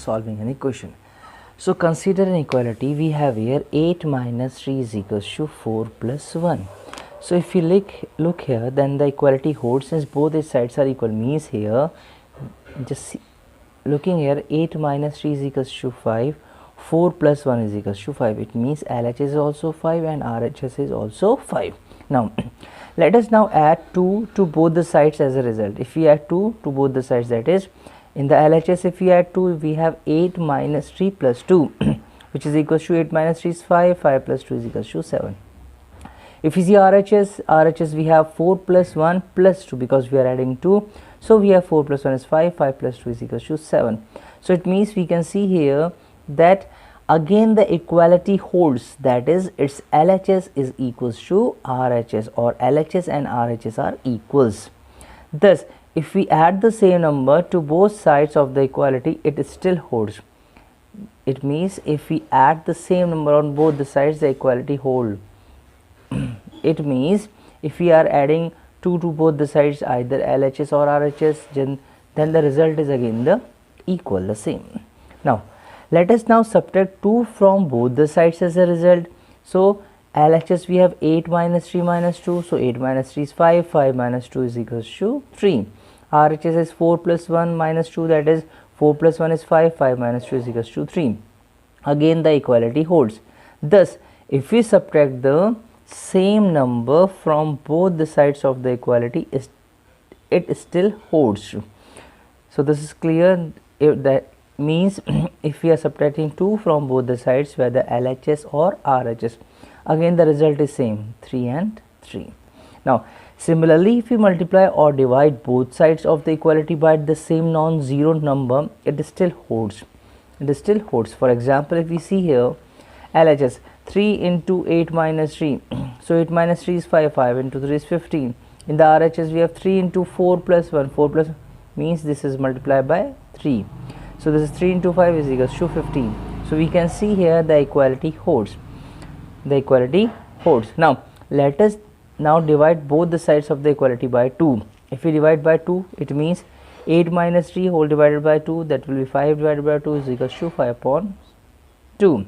solving an equation. So consider an equality. We have here 8 minus 3 is equals to 4 plus 1. So if you look here, then the equality holds since both its sides are equal. Means here, just looking here, 8 minus 3 is equals to 5, 4 plus 1 is equals to 5. It means LHS is also 5 and RHS is also 5. Now let us now add 2 to both the sides as a result. If we add 2 to both the sides, that is in the LHS, if we add 2, we have 8 minus 3 plus 2 which is equals to 8 minus 3 is 5, 5 plus 2 is equals to 7. If we see RHS we have 4 plus 1 plus 2 because we are adding 2. So we have 4 plus 1 is 5, 5 plus 2 is equals to 7. So it means we can see here that again the equality holds, that is its LHS is equals to RHS, or LHS and RHS are equals. Thus if we add the same number to both sides of the equality, it still holds. It means if we add the same number on both the sides, the equality holds. It means if we are adding 2 to both the sides, either LHS or RHS, then the result is again the equal, the same. Now let us now subtract 2 from both the sides as a result. So LHS we have 8 minus 3 minus 2, so 8 minus 3 is 5, 5 minus 2 is equals to 3. RHS is 4 plus 1 minus 2, that is 4 plus 1 is 5, 5 minus 2 is equals to 3. Again the equality holds. Thus if we subtract the same number from both the sides of the equality, it still holds. So this is clear. That means if we are subtracting 2 from both the sides, whether LHS or RHS, again the result is same, 3 and 3. Now similarly, if we multiply or divide both sides of the equality by the same non-zero number, it still holds. It still holds. For example, if we see here LHS 3 into 8 minus 3, so 8 minus 3 is 5, 5 into 3 is 15. In the RHS we have 3 into 4 plus 1, 4 plus means this is multiplied by 3. So this is 3 into 5 is equals to 15. So we can see here the equality holds. The equality holds. Now let us now divide both the sides of the equality by 2. If we divide by 2, it means 8 minus 3 whole divided by 2, that will be 5 divided by 2 is equals to 5 upon 2.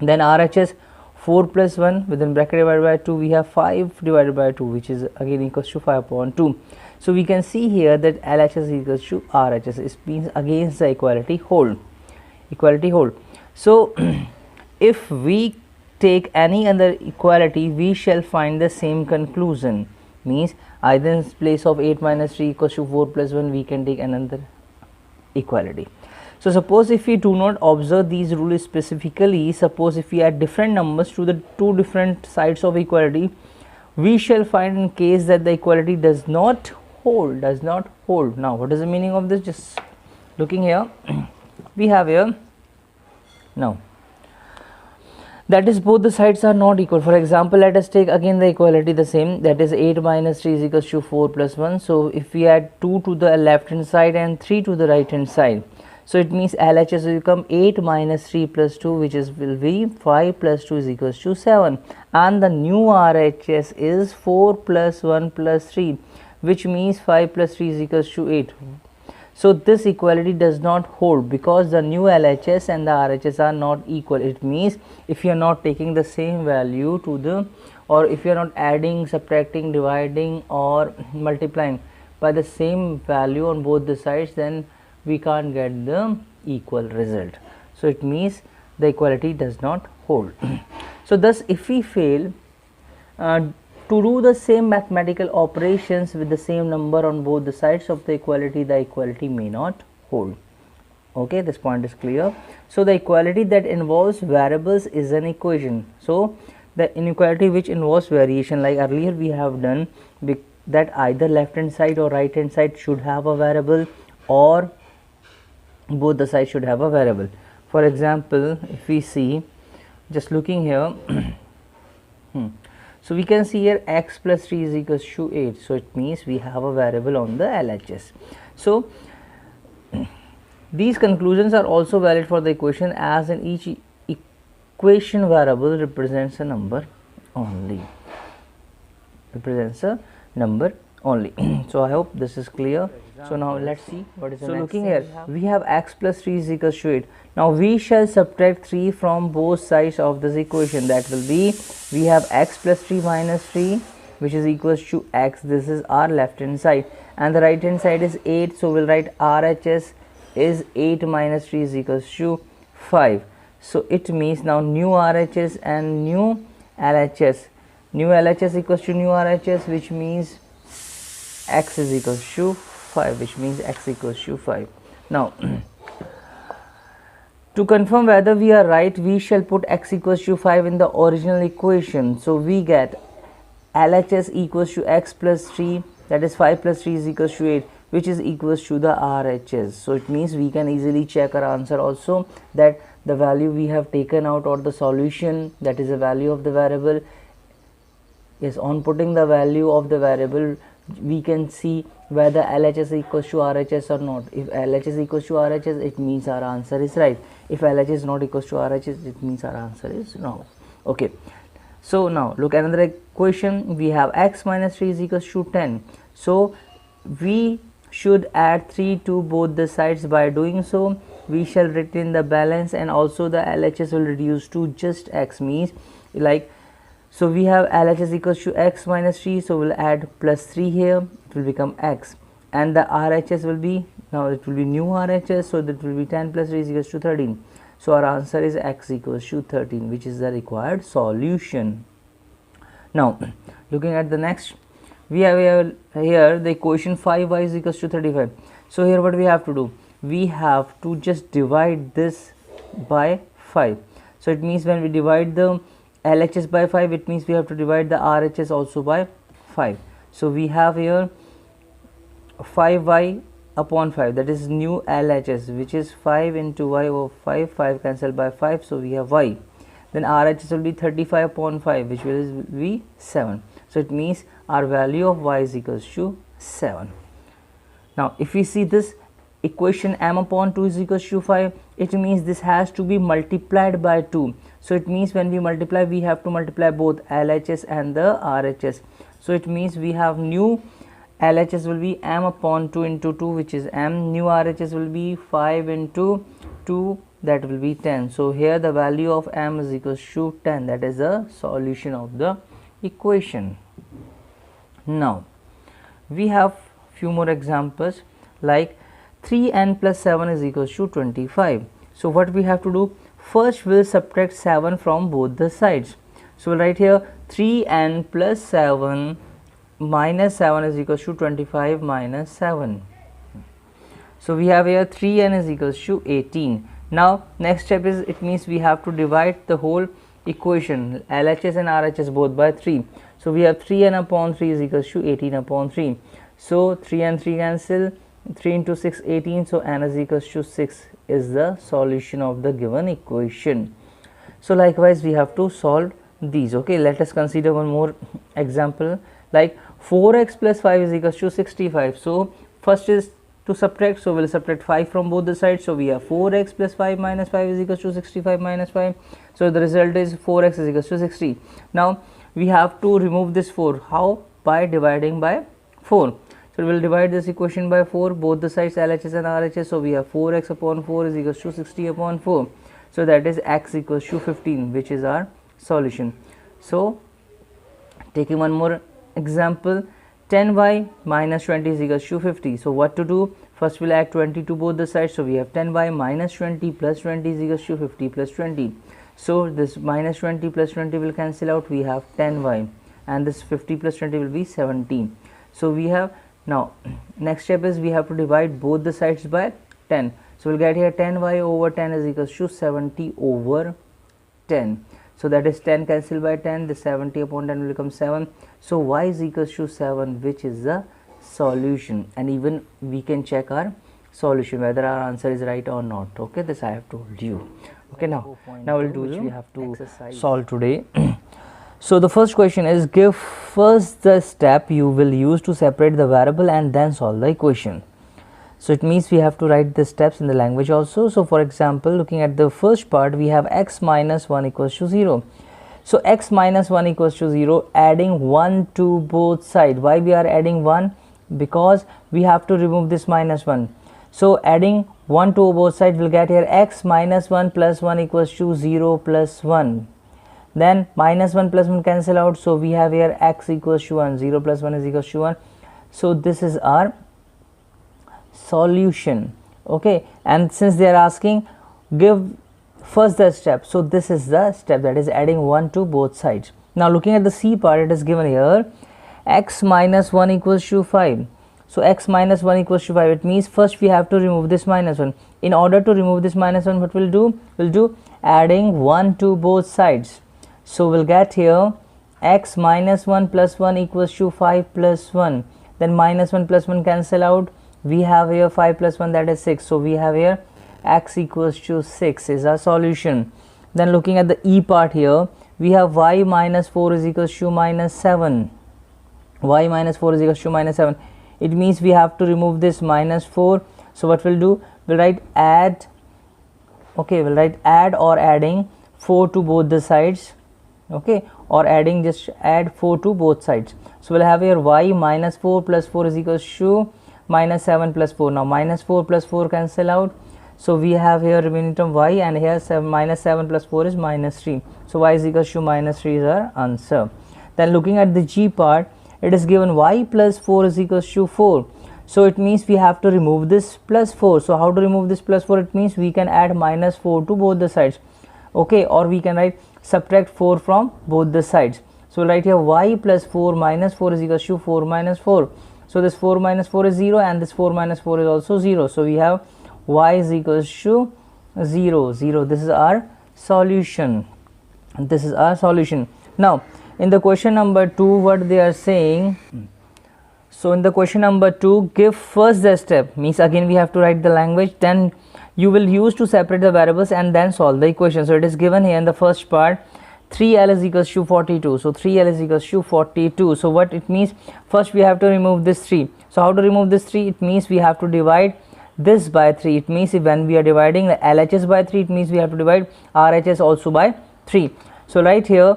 Then RHS 4 plus 1 within bracket divided by 2, we have 5 divided by 2, which is again equals to 5 upon 2. So we can see here that LHS is equals to RHS. It means against the equality hold. Equality hold. So if we take any other equality, we shall find the same conclusion. Means either in place of 8 minus 3 equals to 4 plus 1, we can take another equality. So suppose if we do not observe these rules specifically, suppose if we add different numbers to the two different sides of equality, we shall find in case that the equality does not hold. Now what is the meaning of this? Just looking here, we have here now that is both the sides are not equal. For example, let us take again the equality the same, that is 8 minus 3 is equals to 4 plus 1. So if we add 2 to the left hand side and 3 to the right hand side, so it means LHS will become 8 minus 3 plus 2, which will be 5 plus 2 is equals to 7, and the new RHS is 4 plus 1 plus 3, which means 5 plus 3 is equals to 8. So this equality does not hold because the new LHS and the RHS are not equal. It means if you are not taking the same value to the, or if you are not adding, subtracting, dividing or multiplying by the same value on both the sides, then we can't get the equal result. So it means the equality does not hold. So thus if we fail to do the same mathematical operations with the same number on both the sides of the equality may not hold. Okay, this point is clear. So the equality that involves variables is an equation. So the inequality which involves variation, like earlier we have done, that either left hand side or right hand side should have a variable, or both the sides should have a variable. For example, if we see, just looking here so we can see here x plus 3 is equals to 8. So it means we have a variable on the LHS. So these conclusions are also valid for the equation, as in each equation variable represents a number only. only. So I hope this is clear. So now let's see what is the next. So looking here, we have x plus 3 is equals to 8. Now we shall subtract 3 from both sides of this equation. That will be, we have x plus 3 minus 3, which is equals to x. This is our left hand side, and the right hand side is 8. So we'll write RHS is 8 minus 3 is equals to 5. So it means now new RHS and new LHS. New LHS equals to new RHS, which means x is equals to 5, which means x equals to 5. Now to confirm whether we are right, we shall put x equals to 5 in the original equation. So we get LHS equals to x plus 3, that is 5 plus 3 is equals to 8, which is equals to the RHS. So it means we can easily check our answer also, that the value we have taken out, or the solution, that is the value of the variable. Yes, on putting the value of the variable, we can see whether LHS equals to RHS or not. If LHS equals to RHS, it means our answer is right. If LHS is not equals to RHS, it means our answer is wrong. Okay. So now look at another equation. We have x minus 3 is equals to 10. So we should add 3 to both the sides. By doing so, we shall retain the balance, and also the LHS will reduce to just x, means like, so we have LHS equals to x minus 3, so we'll add plus 3 here, it will become x, and the RHS will be, now it will be new RHS, so that will be 10 plus 3 is equals to 13. So our answer is x equals to 13, which is the required solution. Now looking at the next, we have here the equation 5y is equals to 35. So here what we have to do, we have to just divide this by 5. So it means when we divide the LHS by 5, it means we have to divide the RHS also by 5. So we have here 5y upon 5, that is new LHS, which is 5 into y over 5, 5 cancelled by 5, so we have y. Then RHS will be 35 upon 5, which will be 7. So it means our value of y is equals to 7. Now if we see this equation, m upon 2 is equals to 5, it means this has to be multiplied by 2. So it means when we multiply, we have to multiply both LHS and the RHS. So it means we have new LHS will be m upon 2 into 2, which is m. New RHS will be 5 into 2, that will be 10. So here the value of m is equals to 10. That is the solution of the equation. Now we have few more examples, like 3n plus 7 is equals to 25. So what we have to do, first we'll subtract 7 from both the sides. So we'll write here 3n plus 7 minus 7 is equals to 25 minus 7. So we have here 3n is equals to 18. Now next step is, it means we have to divide the whole equation, LHS and RHS both, by 3. So we have 3n upon 3 is equals to 18 upon 3. So 3 and 3 cancel, 3 into 6 18, so n is equals to 6 is the solution of the given equation. So likewise we have to solve these. Okay, let us consider one more example, like 4x plus 5 is equals to 65. So first is to subtract, so we'll subtract 5 from both the sides. So we have 4x plus 5 minus 5 is equals to 65 minus 5. So the result is 4x is equals to 60. Now we have to remove this 4. How? By dividing by 4. So we will divide this equation by 4, both the sides LHS and RHS. So we have 4x upon 4 is equals to 60 upon 4. So that is x equals to 15, which is our solution. So taking one more example, 10y minus 20 is equals to 50. So what to do? First we'll add 20 to both the sides. So we have 10y minus 20 plus 20 is equals to 50 plus 20. So this minus 20 plus 20 will cancel out. We have 10y, and this 50 plus 20 will be 17. So we have, now next step is we have to divide both the sides by 10. So we'll get here 10y over 10 is equals to 70 over 10. So that is 10 cancelled by 10, the 70 upon 10 will become 7. So y is equals to 7, which is the solution, and even we can check our solution whether our answer is right or not. Okay, this I have told you. Okay, now we'll do which we have to solve today. So the first question is, give first the step you will use to separate the variable and then solve the equation. So it means we have to write the steps in the language also. So for example, looking at the first part, we have x minus 1 equals to 0. So x minus 1 equals to 0, adding 1 to both sides. Why we are adding 1? Because we have to remove this minus 1. So adding 1 to both sides will get here x minus 1 plus 1 equals to 0 plus 1. Then minus 1 plus 1 cancel out, so we have here x equals to 1, 0 plus 1 is equals to 1. So this is our solution. Okay, and since they are asking give first the step, so this is the step, that is adding 1 to both sides. Now looking at the C part, it is given here x minus 1 equals to 5. So x minus 1 equals to 5, it means first we have to remove this minus 1. In order to remove this minus 1, what we'll do? We'll do adding 1 to both sides. So we'll get here x minus 1 plus 1 equals to 5 plus 1. Then minus 1 plus 1 cancel out. We have here 5 plus 1, that is 6. So we have here x equals to 6 is our solution. Then looking at the E part here, we have y minus 4 is equals to minus 7. Y minus 4 is equals to minus 7. It means we have to remove this minus 4. So what we'll do? We'll write add. Okay, we'll write add or adding 4 to both the sides. Okay, or adding, just add 4 to both sides. So we'll have here y minus 4 plus 4 is equals to minus 7 plus 4. Now minus 4 plus 4 cancel out. So we have here remaining term y, and here minus 7 plus 4 is minus 3. So y is equals to minus 3 is our answer. Then looking at the G part, it is given y plus 4 is equals to 4. So it means we have to remove this plus 4. So how to remove this plus 4? It means we can add minus 4 to both the sides. Okay, or we can write subtract 4 from both the sides. So write here y plus 4 minus 4 is equals to 4 minus 4. So this 4 minus 4 is 0, and this 4 minus 4 is also 0. So we have y is equals to 0, 0. This is our solution. This is our solution. Now in the question number 2, what they are saying, so in the question number 2, give first the step, means again we have to write the language, then you will use to separate the variables and then solve the equation. So it is given here in the first part 3l is equals to 42. So 3l is equals to 42. So what it means? First we have to remove this 3. So how to remove this 3? It means we have to divide this by 3. It means if when we are dividing the LHS by 3, it means we have to divide RHS also by 3. So right here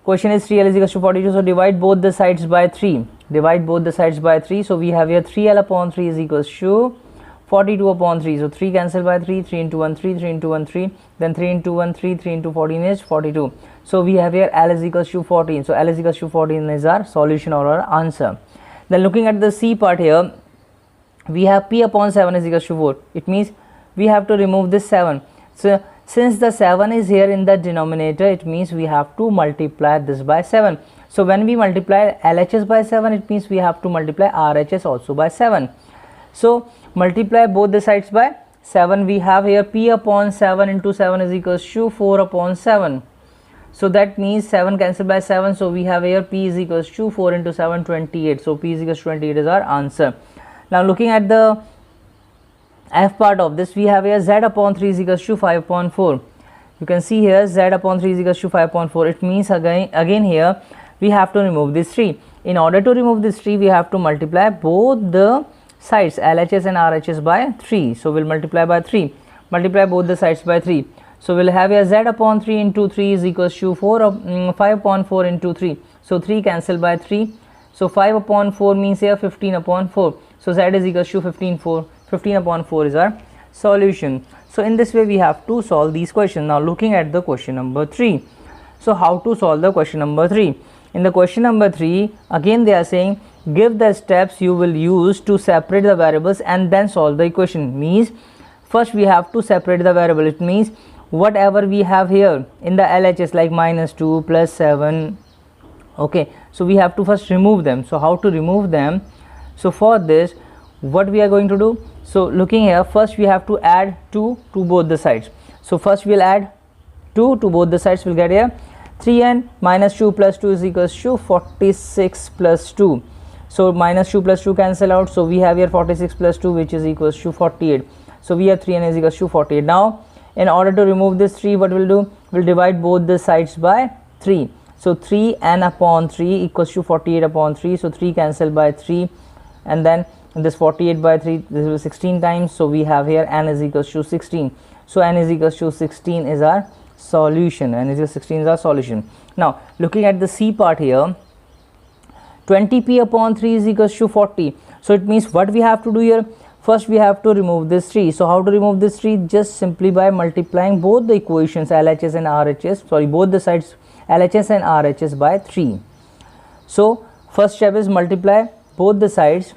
question is 3l is equals to 42. So divide both the sides by 3. Divide both the sides by 3. So we have here 3l upon 3 is equals to 42 upon 3. So 3 cancel by 3, 3 into 1 3, 3 into 1 3, then 3 into 1 3, 3 into 14 is 42. So we have here L is equals to 14. So L is equals to 14 is our solution or our answer. Then looking at the C part here, we have p upon 7 is equals to 4. It means we have to remove this 7. So since the 7 is here in the denominator, it means we have to multiply this by 7. So when we multiply LHS by 7, it means we have to multiply RHS also by 7. So multiply both the sides by 7. We have here p upon 7 into 7 is equals to 4 upon 7. So that means 7 cancel by 7. So we have here p is equals to 4 into 7, 28. So p is equals to 28 is our answer. Now looking at the F part of this, we have here z upon 3 is equals to 5 upon 4. You can see here z upon 3 is equals to 5 upon 4. It means again here we have to remove this 3. In order to remove this 3, we have to multiply both the sides LHS and RHS by 3. So we'll multiply by 3. Multiply both the sides by 3. So we'll have here z upon 3 into 3 is equals to 5 upon 4 into 3. So 3 cancel by 3. So 5 upon 4 means here 15 upon 4. So z is equals to 15 upon 4 is our solution. So in this way we have to solve these questions. Now looking at the question number 3. So how to solve the question number 3? In the question number 3, again they are saying give the steps you will use to separate the variables and then solve the equation. Means first we have to separate the variable. It means whatever we have here in the LHS like minus 2 plus 7. Okay, so we have to first remove them. So how to remove them? So for this, what we are going to do? So looking here, first we have to add 2 to both the sides. So first we'll add 2 to both the sides. We'll get here 3n minus 2 plus 2 is equals to 46 plus 2. So minus 2 plus 2 cancel out. So we have here 46 plus 2 which is equals to 48. So we have 3n is equals to 48. Now in order to remove this 3, what we'll do? We'll divide both the sides by 3. So 3n upon 3 equals to 48 upon 3. So 3 cancel by 3, and then this 48 by 3, this will 16 times. So we have here n is equals to 16. So n is equals to 16 is our solution, n is equal to 16 is our solution. Now looking at the C part here, 20p upon 3 is equals to 40. So it means what we have to do here, first we have to remove this 3. So how to remove this 3? Just simply by multiplying both the equations LHS and RHS, sorry, both the sides LHS and RHS by 3. So first step is multiply both the sides.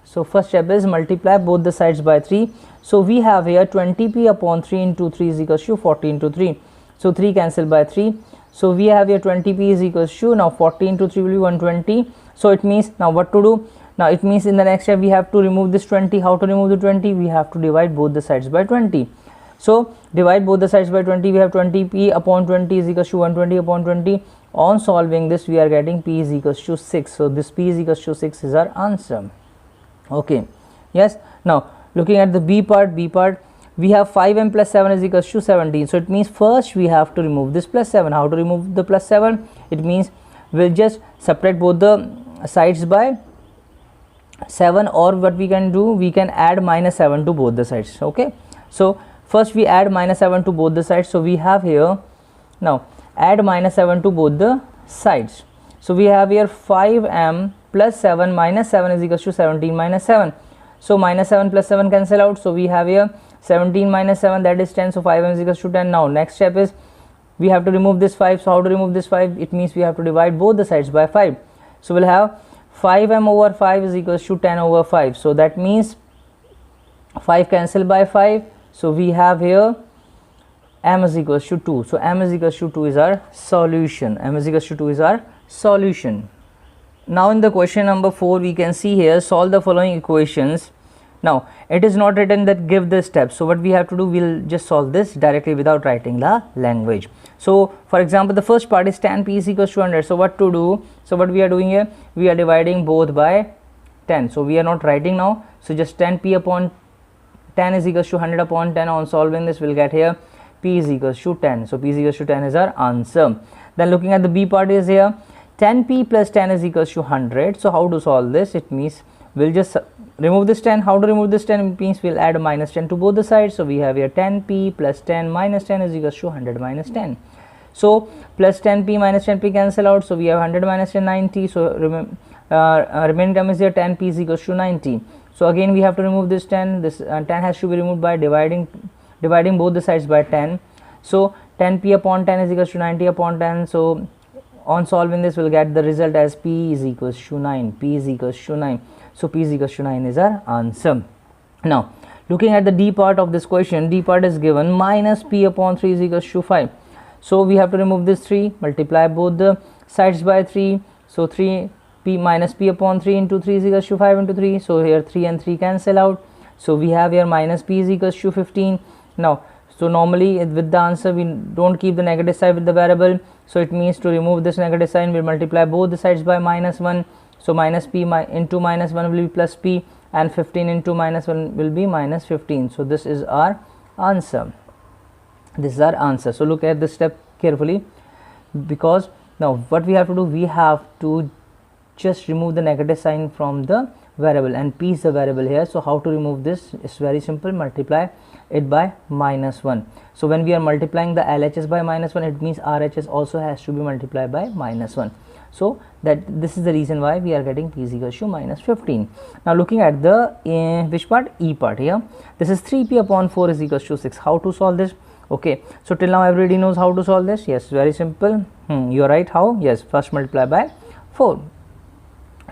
So first step is multiply both the sides by 3. So we have here 20p upon 3 into 3 is equals to 40 into 3. So 3 cancel by 3. So we have here 20p is equals to, now 40 into 3 will be 120. So it means now what to do? Now it means in the next step we have to remove this 20. How to remove the 20? We have to divide both the sides by 20. So divide both the sides by 20. We have 20p upon 20 is equals to 120 upon 20. On solving this we are getting p is equals to 6. So this p is equals to 6 is our answer. Okay, yes. Now looking at the B part, we have 5m plus 7 is equals to 17. So it means first we have to remove this plus 7. How to remove the plus 7? It means we'll just separate both the sides by 7, or what we can do, we can add minus 7 to both the sides. Okay, so first we add minus 7 to both the sides. So we have here, now add minus 7 to both the sides. So we have here 5m plus 7 minus 7 is equals to 17 minus 7. So minus 7 plus 7 cancel out. So we have here 17 minus 7, that is 10. So 5m is equals to 10. Now next step is we have to remove this 5. So how to remove this 5? It means we have to divide both the sides by 5. So we'll have 5m over 5 is equals to 10 over 5. So that means 5 cancel by 5. So we have here m is equals to 2. So m is equals to 2 is our solution. M is equals to 2 is our solution. Now in the question number 4 we can see here, solve the following equations. Now it is not written that give the steps. So what we have to do, we'll just solve this directly without writing the language. So for example, the first part is tan p is equals to 100. So what to do? So what we are doing here, we are dividing both by 10. So we are not writing now. So just 10p upon 10 is equals to 100 upon 10. On solving this we'll get here p is equals to 10. So p is equals to 10 is our answer. Then looking at the B part is here, 10p plus 10 is equals to 100. So how to solve this? It means we'll just remove this 10. How to remove this 10? It means we'll add minus 10 to both the sides. So we have here 10p plus 10 minus 10 is equals to 100 minus 10. So plus 10p minus 10p cancel out. So we have 100 minus 10, 90. So remaining term is here 10p is equals to 90. So again we have to remove this 10. This 10 has to be removed by dividing both the sides by 10. So 10p upon 10 is equals to 90 upon 10. So on solving this we'll get the result as p is equals to 9. P is equals to 9. So p is equals to 9 is our answer. Now looking at the D part of this question, D part is given minus p upon 3 is equals to 5. So we have to remove this 3, multiply both the sides by 3. So 3p minus p upon 3 into 3 is equals to 5 into 3. So here 3 and 3 cancel out. So we have here minus p is equals to 15. Now so normally with the answer we don't keep the negative side with the variable. So it means to remove this negative sign we multiply both the sides by minus 1. So minus p into minus 1 will be plus p, and 15 into minus 1 will be minus 15. So this is our answer. This is our answer. So look at this step carefully, because now what we have to do, we have to just remove the negative sign from the variable, and p is the variable here. So how to remove this? It's very simple, multiply it by minus 1. So when we are multiplying the LHS by minus 1, it means RHS also has to be multiplied by minus 1. So that this is the reason why we are getting p is equals to minus 15. Now looking at the which part? E part here. This is 3p upon 4 is equals to 6. How to solve this? Okay, so till now everybody knows how to solve this. Yes, very simple. You're right. How? Yes, first multiply by 4.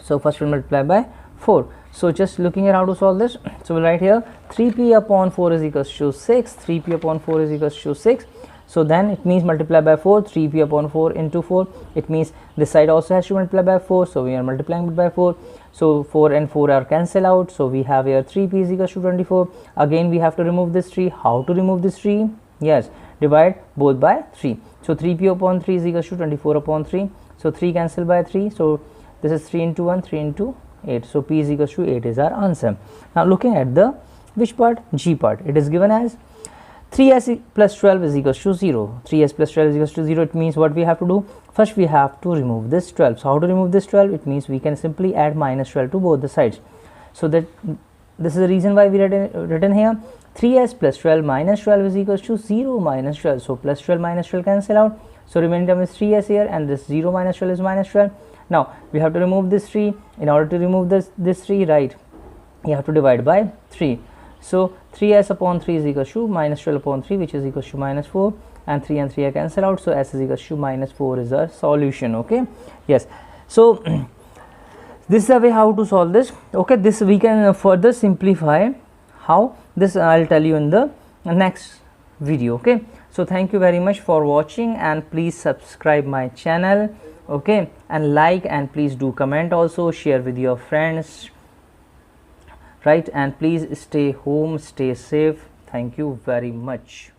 So first we'll multiply by 4. So just looking at how to solve this, so we'll write here 3p upon 4 is equals to 6. 3p upon 4 is equals to 6. So then it means multiply by 4. 3p upon 4 into 4. It means this side also has to multiply by 4. So we are multiplying it by 4. So 4 and 4 are cancel out. So we have here 3p is equals to 24. Again we have to remove this 3. How to remove this 3? Yes, divide both by 3. So 3p upon 3 is equals to 24 upon 3. So 3 cancel by 3. So this is 3 into 1, 3 into 8. So p is equals to 8 is our answer. Now looking at the which part? G part. It is given as 3s plus 12 is equals to 0. 3s plus 12 is equals to 0. It means what we have to do? First we have to remove this 12. So how to remove this 12? It means we can simply add minus 12 to both the sides. So that this is the reason why we written here 3s plus 12 minus 12 is equals to 0 minus 12. So plus 12 minus 12 cancel out. So remaining term is 3s here, and this 0 minus 12 is minus 12. Now we have to remove this 3. In order to remove this 3, right, you have to divide by 3. So 3s upon 3 is equals to minus 12 upon 3, which is equals to minus 4, and 3 and 3 are cancel out. So s is equals to minus 4 is our solution. Okay, yes. So this is the way how to solve this. Okay, this we can further simplify. How? This I'll tell you in the next video. Okay, so thank you very much for watching, and please subscribe my channel. Okay, and like, and please do comment also, share with your friends, right, and please stay home, stay safe. Thank you very much.